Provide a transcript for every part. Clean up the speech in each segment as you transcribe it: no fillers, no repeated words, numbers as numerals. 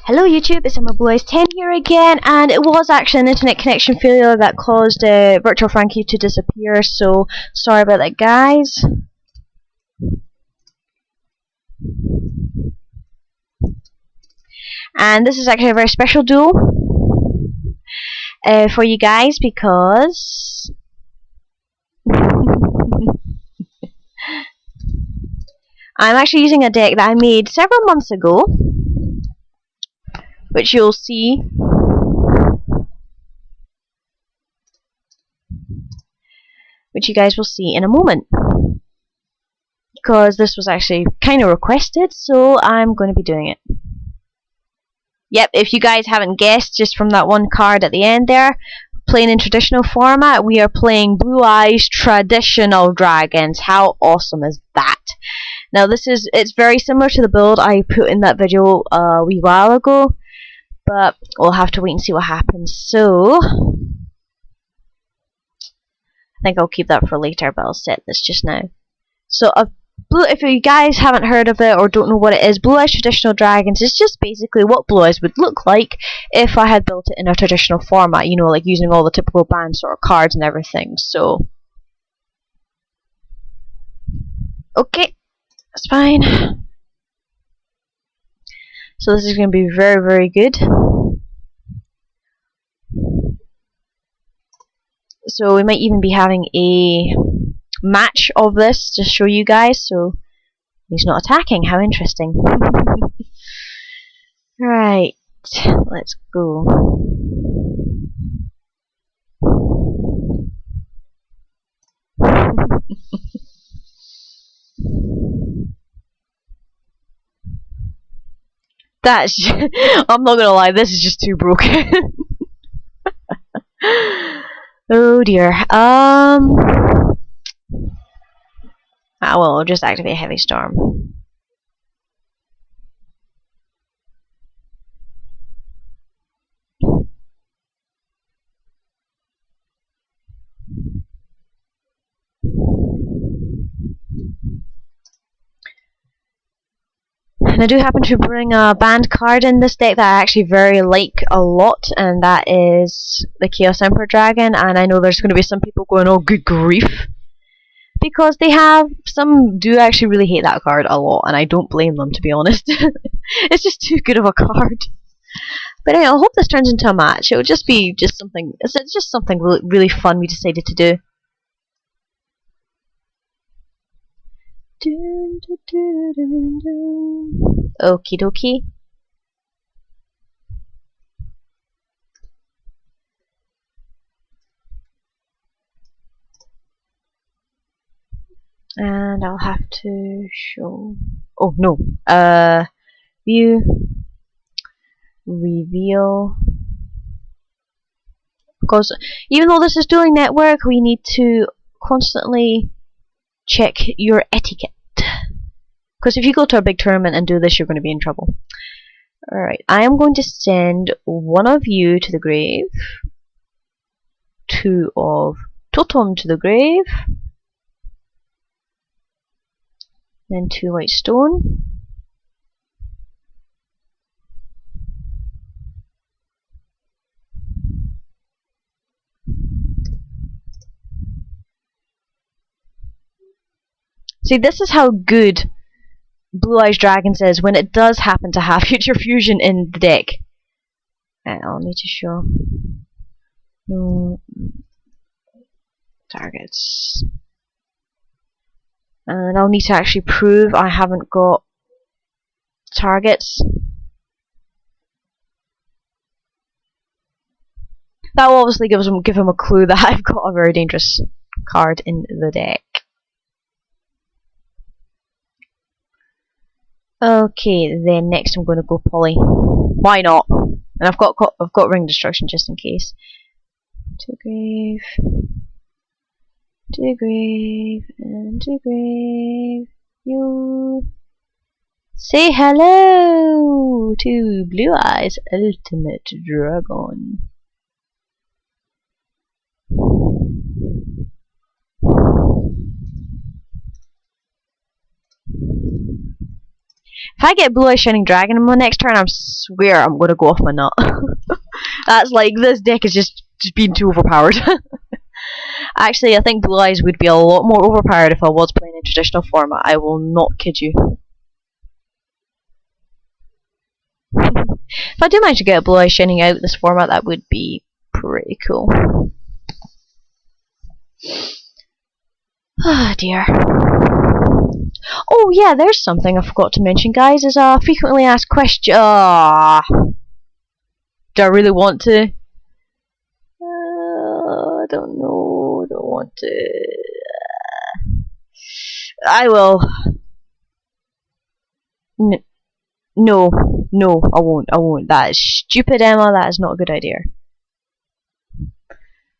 Hello YouTube, it's Blue10 here again, and it was actually an internet connection failure that caused Virtual Frankie to disappear, so sorry about that guys. And this is actually a very special duel for you guys because I'm actually using a deck that I made several months ago, which you'll see. Which you guys will see in a moment. Because this was actually kind of requested, so I'm going to be doing it. Yep, if you guys haven't guessed just from that one card at the end there, playing in traditional format, we are playing Blue Eyes Traditional Dragons. How awesome is that? Now it's very similar to the build I put in that video a wee while ago, but we'll have to wait and see what happens. So I think I'll keep that for later, but I'll set this just now. So if you guys haven't heard of it or don't know what it is, Blue Eyes Traditional Dragons is just basically what Blue Eyes would look like if I had built it in a traditional format, you know, like using all the typical band sort of cards and everything. So okay, that's fine. So this is going to be very, very good. So we might even be having a match of this to show you guys. So he's not attacking. How interesting. Right, let's go. That's I'm not gonna lie, this is just too broken. Oh dear. Well, I'll just activate Heavy Storm. And I do happen to bring a banned card in this deck that I actually very like a lot, and that is the Chaos Emperor Dragon. And I know there's going to be some people going, oh good grief, because some do actually really hate that card a lot, and I don't blame them, to be honest. It's just too good of a card. But anyway, I hope this turns into a match. It would just be something. It's just something really, really fun we decided to do. Okie dokie. And I'll have to show. Oh no. View. Reveal. Because even though this is Dueling Network, we need to constantly check your etiquette. Because if you go to a big tournament and do this, you're going to be in trouble. Alright, I am going to send one of you to the grave, 2 of Totem to the grave, then 2 white stone. See, this is how good Blue Eyes Dragons is when it does happen to have Future Fusion in the deck. I'll need to show no targets. And I'll need to actually prove I haven't got targets. That will obviously give him a clue that I've got a very dangerous card in the deck. Okay, then next I'm going to go Poly. Why not? And I've got Ring Destruction just in case. To grave, to grave, and to grave. You say hello to Blue Eyes Ultimate Dragon. If I get Blue Eye Shining Dragon in my next turn, I swear I'm gonna go off my nut. That's like, this deck is just being too overpowered. Actually, I think Blue Eyes would be a lot more overpowered if I was playing in traditional format. I will not kid you. If I do manage to get a Blue Eye Shining out this format, that would be pretty cool. Ah, dear. Oh yeah, there's something I forgot to mention, guys, is a frequently asked question. Do I really want to? I don't know. I don't want to. I will. No, I won't. That is stupid, Emma. That is not a good idea.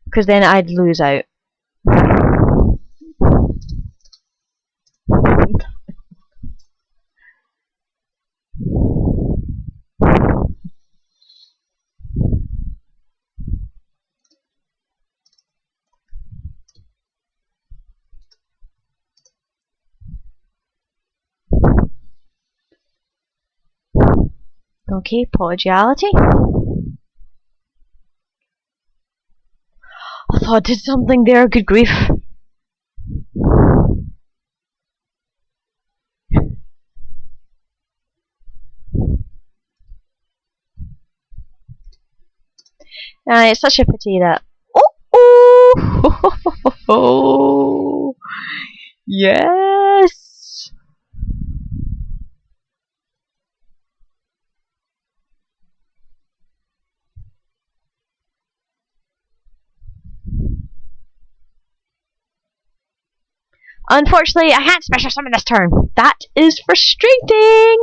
Because then I'd lose out. Okay, Podiality. I thought I did something there, good grief. It's such a pity that... Oh! Yes! Unfortunately, I can't special summon this turn. That is frustrating!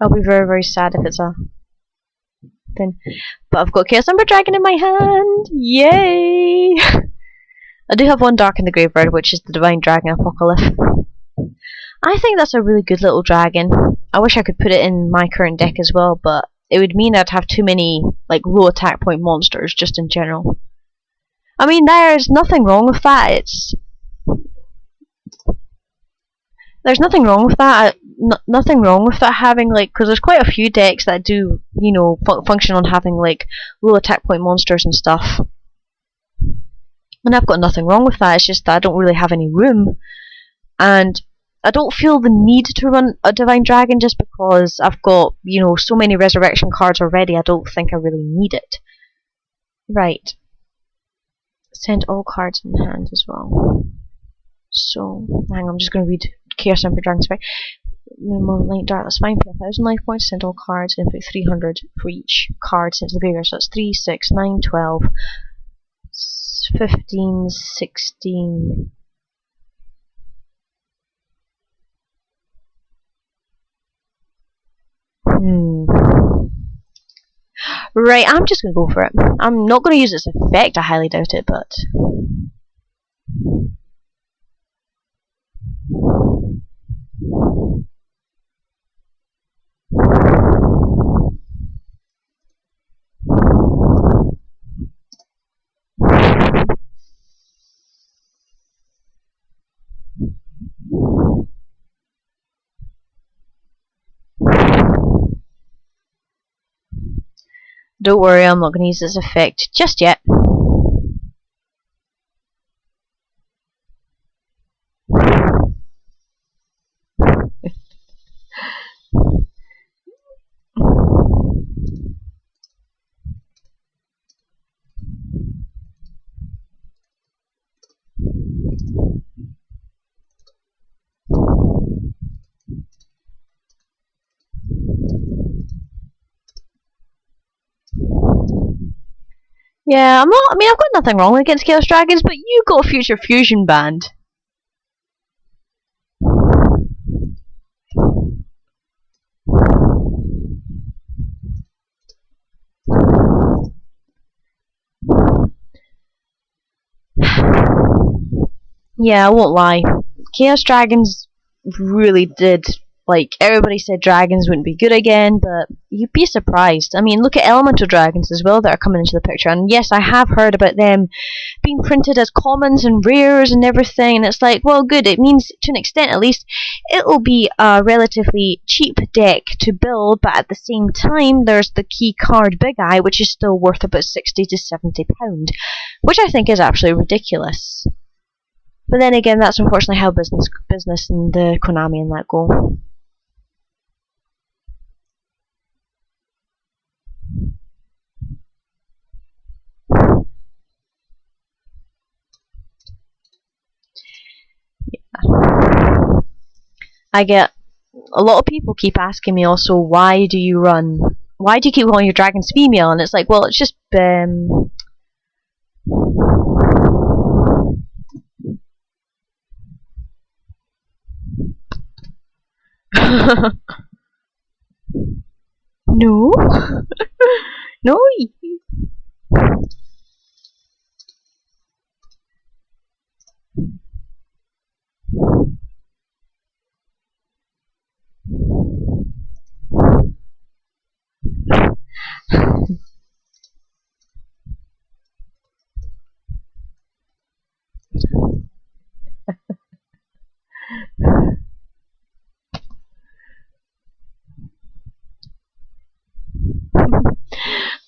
I'll be very, very sad if it's a thing. But I've got Chaos Ember Dragon in my hand! Yay! I do have one Dark in the Graveyard, which is the Divine Dragon Apocalypse. I think that's a really good little dragon. I wish I could put it in my current deck as well, but it would mean I'd have too many like low attack point monsters just in general. I mean, there's nothing wrong with that. There's nothing wrong with that. Nothing wrong with that having like, because there's quite a few decks that do, you know, function on having like low attack point monsters and stuff. And I've got nothing wrong with that. It's just that I don't really have any room, and I don't feel the need to run a Divine Dragon just because I've got, you know, so many Resurrection cards already. I don't think I really need it. Right. Send all cards in hand as well. So, hang on, I'm just going to read Chaos Emperor Dragon's Fight. Minimum Light Dark, that's fine. Pay 1,000 life points, send all cards, input 300 for each card sent to the graveyard. So that's 3, 6, 9, 12, 15, 16. Right, I'm just going to go for it. I'm not going to use its effect, I highly doubt it, but... Don't worry, I'm not going to use this effect just yet. Yeah, I'm not. I mean, I've got nothing wrong against Chaos Dragons, but you got a Future Fusion banned. Yeah, I won't lie. Chaos Dragons really did. Like, everybody said dragons wouldn't be good again, but you'd be surprised. I mean, look at elemental dragons as well that are coming into the picture. And yes, I have heard about them being printed as commons and rares and everything. And it's like, well, good. It means, to an extent at least, it'll be a relatively cheap deck to build. But at the same time, there's the key card Big Eye, which is still worth about £60 to £70, which I think is absolutely ridiculous. But then again, that's unfortunately how business and Konami and that go. I get a lot of people keep asking me also, why do you keep calling your dragons female? And it's like, well, it's just no. No.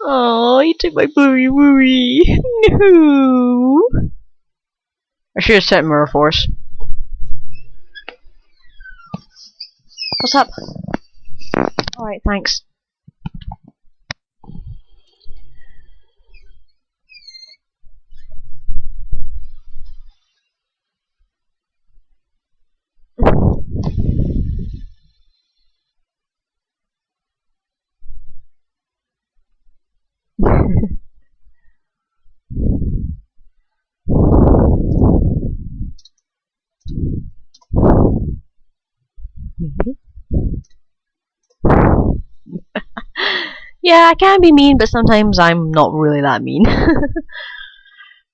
Oh, you took my booey wooey. No. I should have set Mirror Force. What's up? Alright, thanks. Maybe. Yeah, I can be mean, but sometimes I'm not really that mean.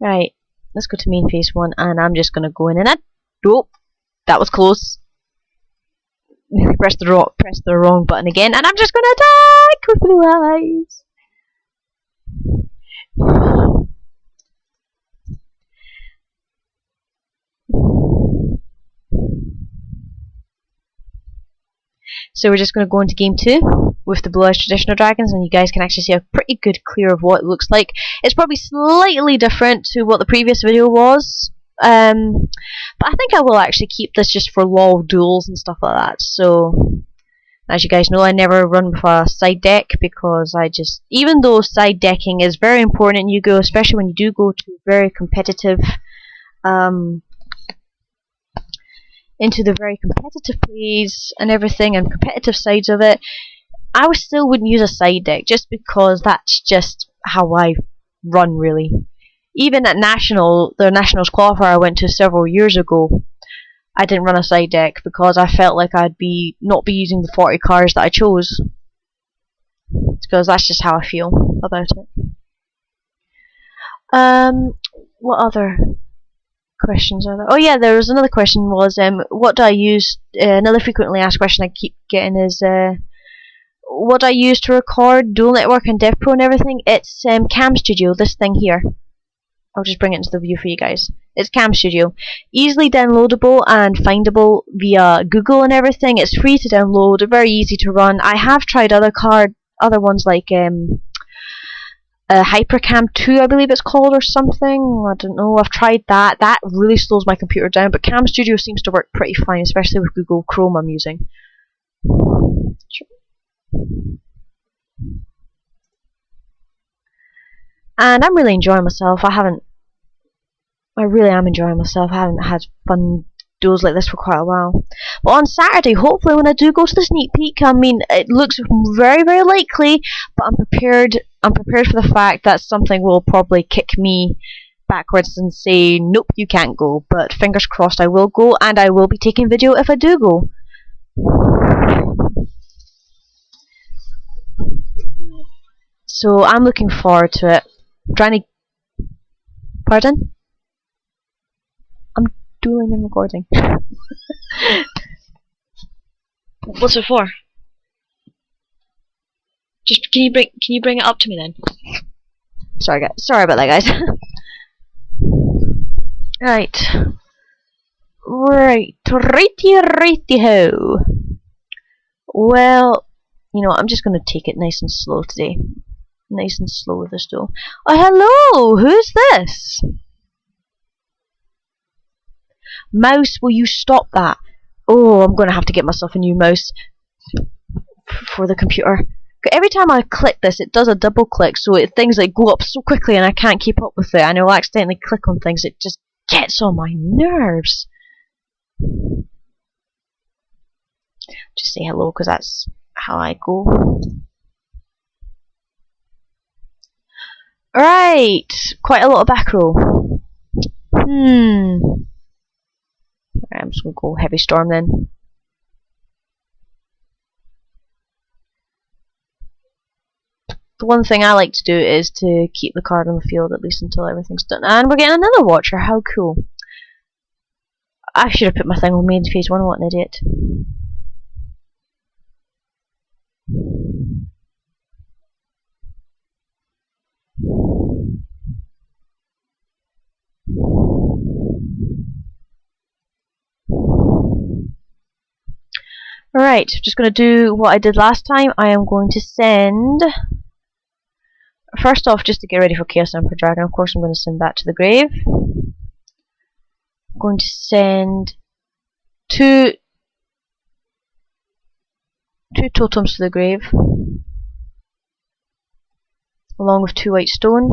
Right, let's go to main phase 1, and I'm just gonna go in and nope, that was close. Press the wrong button again, and I'm just gonna attack with blue eyes. So we're just going to go into game 2 with the Blue Eyes Traditional Dragons, and you guys can actually see a pretty good clear of what it looks like. It's probably slightly different to what the previous video was, but I think I will actually keep this just for LOL duels and stuff like that. So, as you guys know, I never run with a side deck because even though side decking is very important in Yu-Gi-Oh!, especially when you do go to very competitive into the very competitive plays and everything and competitive sides of it, I still wouldn't use a side deck just because that's just how I run, really. Even at the Nationals qualifier I went to several years ago, I didn't run a side deck because I felt like I'd not be using the 40 cards that I chose, because that's just how I feel about it. What other questions are there? Oh yeah, there was another question, was what do I use? Another frequently asked question I keep getting is what do I use to record Dueling Network and DevPro and everything? It's Cam Studio, this thing here. I'll just bring it into the view for you guys. It's Cam Studio. Easily downloadable and findable via Google and everything. It's free to download, very easy to run. I have tried other ones like Hypercam 2, I believe it's called, or something. I don't know. I've tried that. That really slows my computer down, but Cam Studio seems to work pretty fine, especially with Google Chrome I'm using. And I'm really enjoying myself. I really am enjoying myself. I haven't had fun duels like this for quite a while. But on Saturday, hopefully when I do go to the sneak peek, I mean, it looks very, very likely, but I'm prepared for the fact that something will probably kick me backwards and say, nope, you can't go. But fingers crossed I will go, and I will be taking video if I do go. So I'm looking forward to it. I'm trying to... Pardon? I'm dueling and recording. What's it for? Just can you bring it up to me then? Sorry guys. Sorry about that, guys. Right. Righty ho. Well, you know what, I'm just gonna take it nice and slow today. Nice and slow with this though. Oh, hello! Who's this? Mouse, will you stop that? Oh, I'm gonna have to get myself a new mouse for the computer. Every time I click this, it does a double click, so things like go up so quickly and I can't keep up with it, and I'll accidentally click on things. It just gets on my nerves. Just say hello, because that's how I go. Right, quite a lot of back row. I'm just gonna go heavy storm then. The one thing I like to do is to keep the card on the field at least until everything's done. And we're getting another watcher. How cool! I should have put my thing on main phase 1. What an idiot. Alright, just going to do what I did last time. I am going to send... First off, just to get ready for Chaos Emperor Dragon, of course I'm going to send that to the grave. I'm going to send two totems to the grave, along with 2 white stone.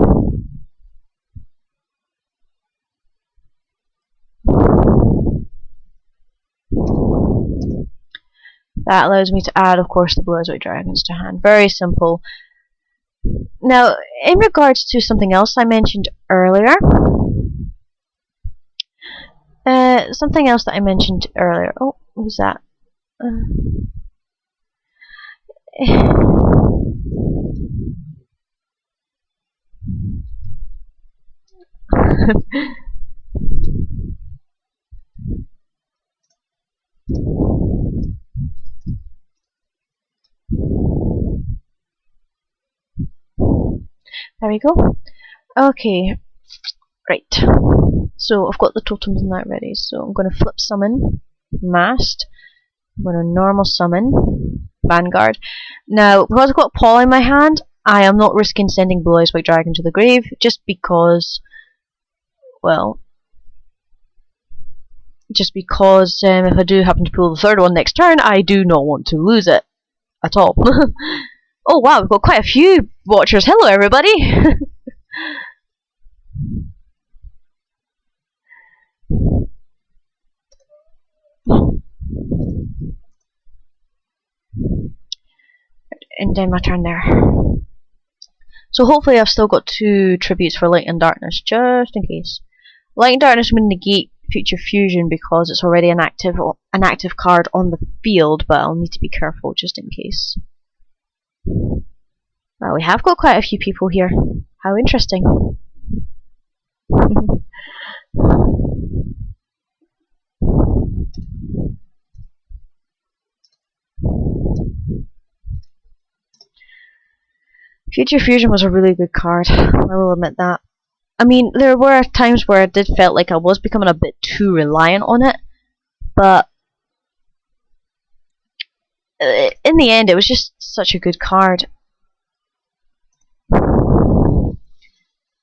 That allows me to add, of course, the blue-eyes white dragons to hand. Very simple. Now, in regards to something else I mentioned earlier, oh, who's that? There we go. Okay, right. So I've got the totems and that ready. So I'm going to flip summon, mast. I'm going to normal summon, vanguard. Now, because I've got Paw in my hand, I am not risking sending Blue Eyes White Dragon to the grave, just because, well, if I do happen to pull the third one next turn, I do not want to lose it at all. Oh wow, we've got quite a few watchers. Hello everybody! And then my turn there. So hopefully I've still got 2 tributes for Light and Darkness, just in case. Light and Darkness will negate future fusion because it's already an active card on the field, but I'll need to be careful just in case. Well, we have got quite a few people here. How interesting. Future Fusion was a really good card, I will admit that. I mean, there were times where I did felt like I was becoming a bit too reliant on it, but in the end it was just such a good card.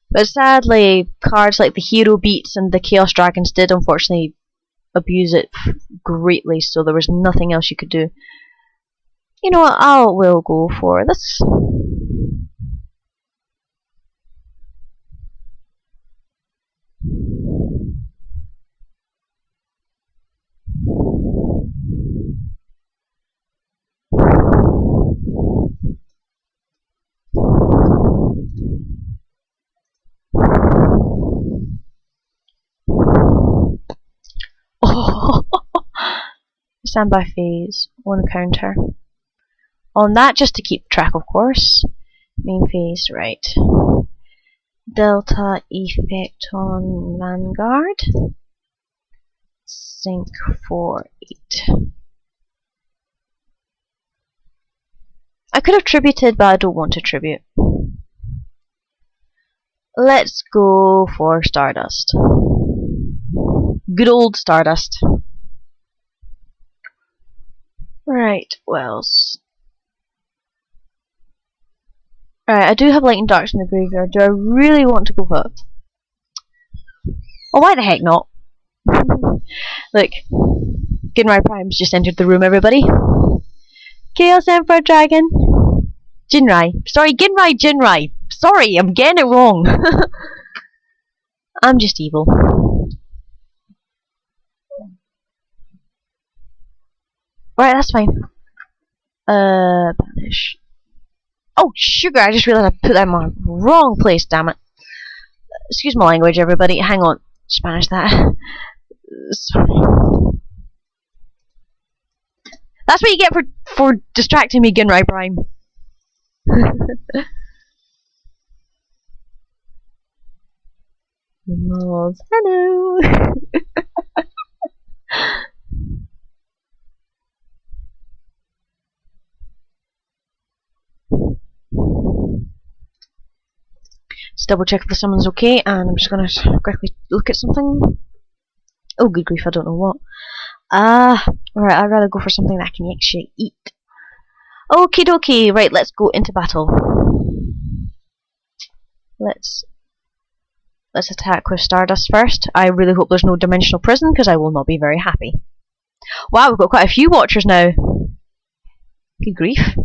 But sadly, cards like the Hero Beats and the Chaos Dragons did unfortunately abuse it greatly, so there was nothing else you could do. You know what, we'll go for this. Standby phase, 1 counter. On that, just to keep track, of course. Main phase, right. Delta effect on Vanguard. Sync for 8. I could have tributed, but I don't want to tribute. Let's go for Stardust. Good old Stardust. Right, what else? Right, I do have Light and Darks in the graveyard. Do I really want to go for it? Oh, why the heck not? Look, Ginrai Prime's just entered the room, everybody. Chaos Emperor Dragon. Jinrai. Sorry, Jinrai. Sorry, I'm getting it wrong. I'm just evil. Right, that's fine. Banish. Oh, sugar! I just realized I put that in my wrong place, damn it. Excuse my language, everybody. Hang on. Spanish that. Sorry. That's what you get for distracting me, Ginrai Prime. Malls. Hello. Just double check if the summon's okay, and I'm just gonna quickly look at something. Oh, good grief, I don't know what. Right, I'd rather go for something that I can actually eat. Okie dokie, right, let's go into battle. Let's attack with Stardust first. I really hope there's no dimensional prison, because I will not be very happy. Wow, we've got quite a few watchers now. Good grief.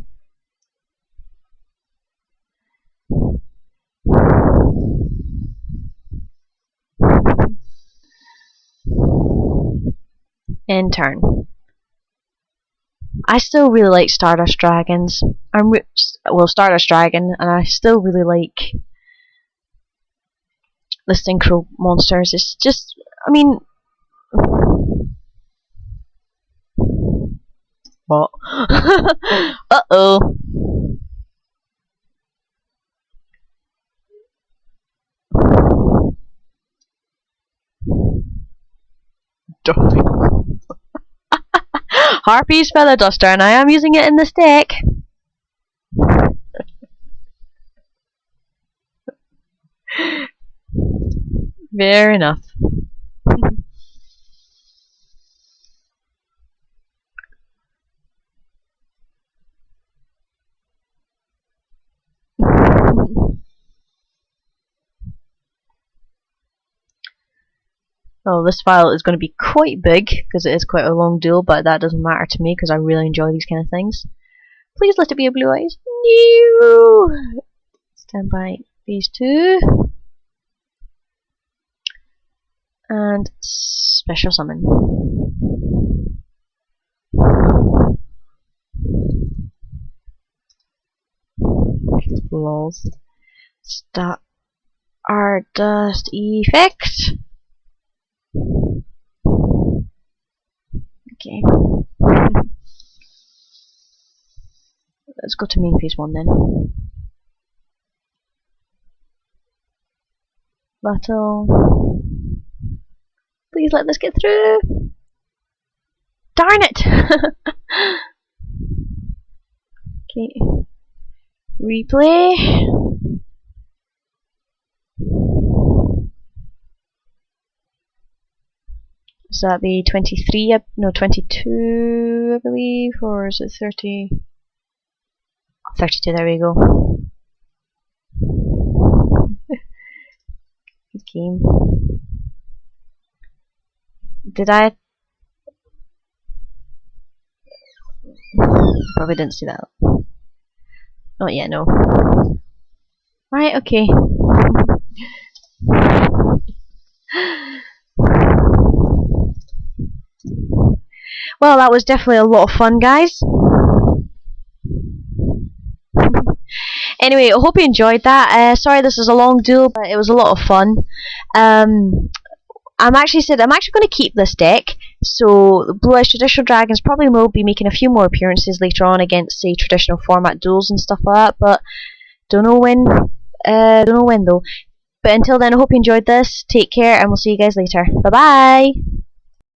In turn. I still really like Stardust Dragons. Well, Stardust Dragon, and I still really like the synchro monsters. It's just, I mean, what? Uh-oh. Harpy's Feather Duster, and I am using it in this deck. Fair enough. Oh, this file is going to be quite big because it is quite a long duel, but that doesn't matter to me because I really enjoy these kind of things. Please let it be a blue eyes. No! Stand by these two. And special summon. Lols. Stardust effect. Okay. Let's go to main phase 1 then. Battle. Please let this get through. Darn it! Okay. Replay. So that'd be 23, no 22 I believe, or is it 30? 32, there we go. Good game. Did I? Probably didn't see that. Not yet, no. Right, okay. Well, that was definitely a lot of fun, guys. Anyway, I hope you enjoyed that. Sorry this is a long duel, but it was a lot of fun. I'm actually going to keep this deck. So the Blue Eyes Traditional Dragons probably will be making a few more appearances later on against, say, traditional format duels and stuff like that. But don't know when. Don't know when though. But until then, I hope you enjoyed this. Take care, and we'll see you guys later. Bye bye.